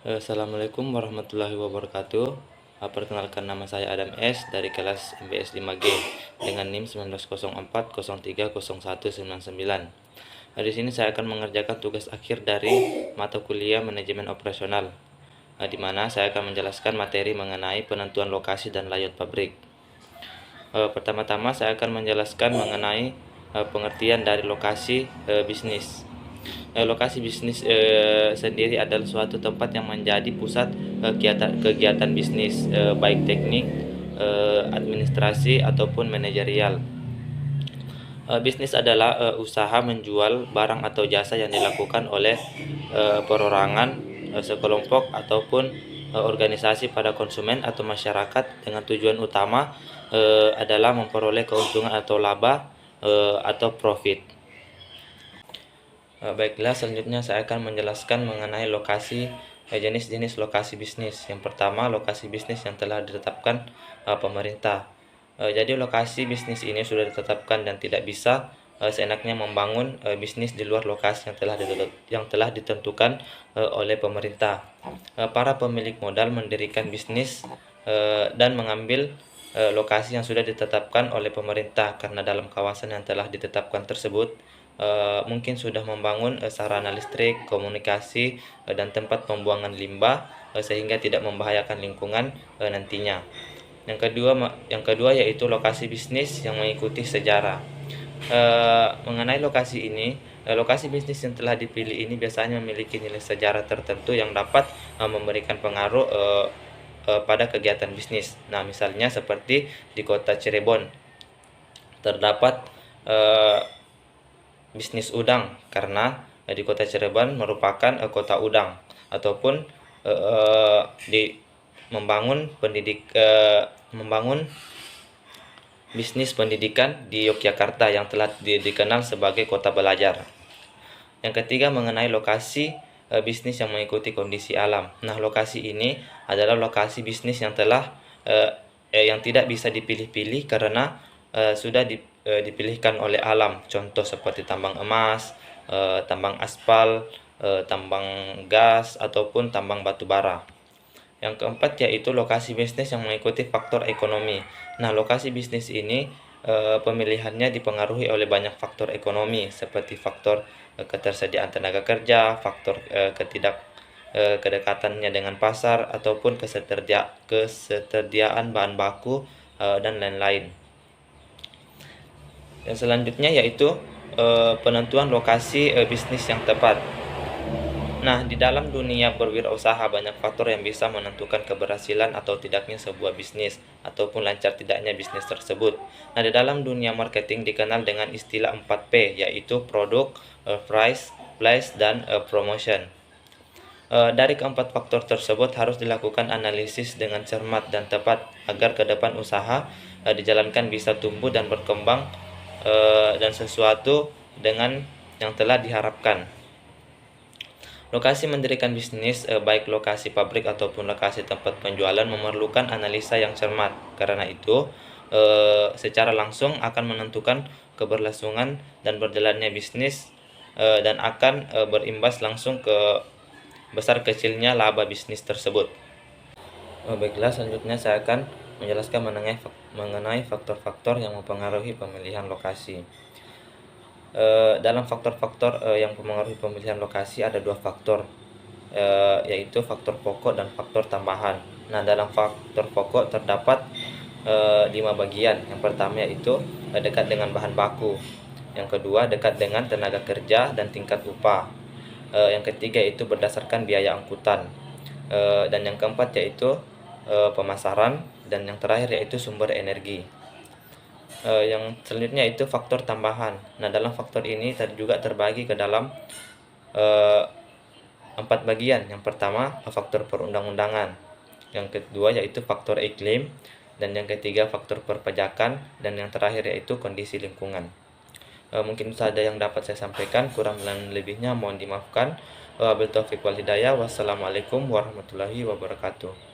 Assalamualaikum warahmatullahi wabarakatuh. Perkenalkan, nama saya Adam S dari kelas MBS 5G dengan NIM 1904030199. Di sini saya akan mengerjakan tugas akhir dari mata kuliah manajemen operasional, di mana saya akan menjelaskan materi mengenai penentuan lokasi dan layout pabrik. Pertama-tama saya akan menjelaskan mengenai pengertian dari lokasi bisnis. Lokasi bisnis sendiri adalah suatu tempat yang menjadi pusat kegiatan bisnis, baik teknik, administrasi ataupun manajerial. Bisnis adalah usaha menjual barang atau jasa yang dilakukan oleh perorangan, sekelompok ataupun organisasi pada konsumen atau masyarakat dengan tujuan utama adalah memperoleh keuntungan atau laba atau profit. Baiklah, selanjutnya saya akan menjelaskan mengenai jenis-jenis lokasi bisnis. Yang pertama, lokasi bisnis yang telah ditetapkan pemerintah. Jadi lokasi bisnis ini sudah ditetapkan dan tidak bisa seenaknya membangun bisnis di luar lokasi yang telah ditentukan oleh pemerintah. Para pemilik modal mendirikan bisnis dan mengambil lokasi yang sudah ditetapkan oleh pemerintah, karena dalam kawasan yang telah ditetapkan tersebut mungkin sudah membangun sarana listrik, komunikasi, dan tempat pembuangan limbah sehingga tidak membahayakan lingkungan nantinya. Yang kedua yaitu lokasi bisnis yang mengikuti sejarah. Mengenai lokasi ini, lokasi bisnis yang telah dipilih ini biasanya memiliki nilai sejarah tertentu yang dapat memberikan pengaruh pada kegiatan bisnis. Nah, misalnya seperti di kota Cirebon terdapat bisnis udang, karena di kota Cirebon merupakan kota udang, ataupun di membangun bisnis pendidikan di Yogyakarta yang telah dikenal sebagai kota belajar. Yang ketiga, mengenai lokasi bisnis yang mengikuti kondisi alam. Nah, lokasi ini adalah lokasi bisnis yang yang tidak bisa dipilih-pilih karena sudah dipilihkan oleh alam. Contoh seperti tambang emas, tambang aspal, tambang gas, ataupun tambang batu bara. Yang keempat yaitu lokasi bisnis yang mengikuti faktor ekonomi. Nah, lokasi bisnis ini pemilihannya dipengaruhi oleh banyak faktor ekonomi, seperti faktor ketersediaan tenaga kerja, faktor kedekatannya dengan pasar, ataupun ketersediaan bahan baku dan lain-lain. Dan selanjutnya yaitu penentuan lokasi bisnis yang tepat. Nah, di dalam dunia berwirausaha banyak faktor yang bisa menentukan keberhasilan atau tidaknya sebuah bisnis ataupun lancar tidaknya bisnis tersebut. Nah, di dalam dunia marketing dikenal dengan istilah 4P, yaitu produk, price, place, dan promotion. Dari keempat faktor tersebut harus dilakukan analisis dengan cermat dan tepat agar ke depan usaha dijalankan bisa tumbuh dan berkembang dan sesuatu dengan yang telah diharapkan. Lokasi mendirikan bisnis, baik lokasi pabrik ataupun lokasi tempat penjualan, memerlukan analisa yang cermat. Karena itu, secara langsung akan menentukan keberlangsungan dan berjalannya bisnis dan akan berimbas langsung ke besar kecilnya laba bisnis tersebut. Baiklah, selanjutnya saya akan menjelaskan mengenai faktor-faktor yang mempengaruhi pemilihan lokasi. Dalam faktor-faktor yang mempengaruhi pemilihan lokasi ada dua faktor, yaitu faktor pokok dan faktor tambahan. Nah, dalam faktor pokok terdapat 5 bagian. Yang pertama yaitu dekat dengan bahan baku. Yang kedua, dekat dengan tenaga kerja dan tingkat upah. Yang ketiga yaitu berdasarkan biaya angkutan. Dan yang keempat yaitu pemasaran, dan yang terakhir yaitu sumber energi. Yang selanjutnya itu faktor tambahan. Nah, dalam faktor ini juga terbagi ke dalam 4 bagian. Yang pertama, faktor perundang-undangan. Yang kedua yaitu faktor iklim, dan yang ketiga faktor perpajakan, dan yang terakhir yaitu kondisi lingkungan. Mungkin saja yang dapat saya sampaikan, kurang dan lebihnya mohon dimaafkan. Wabillahi taufiq wal hidayah. Wassalamualaikum warahmatullahi wabarakatuh.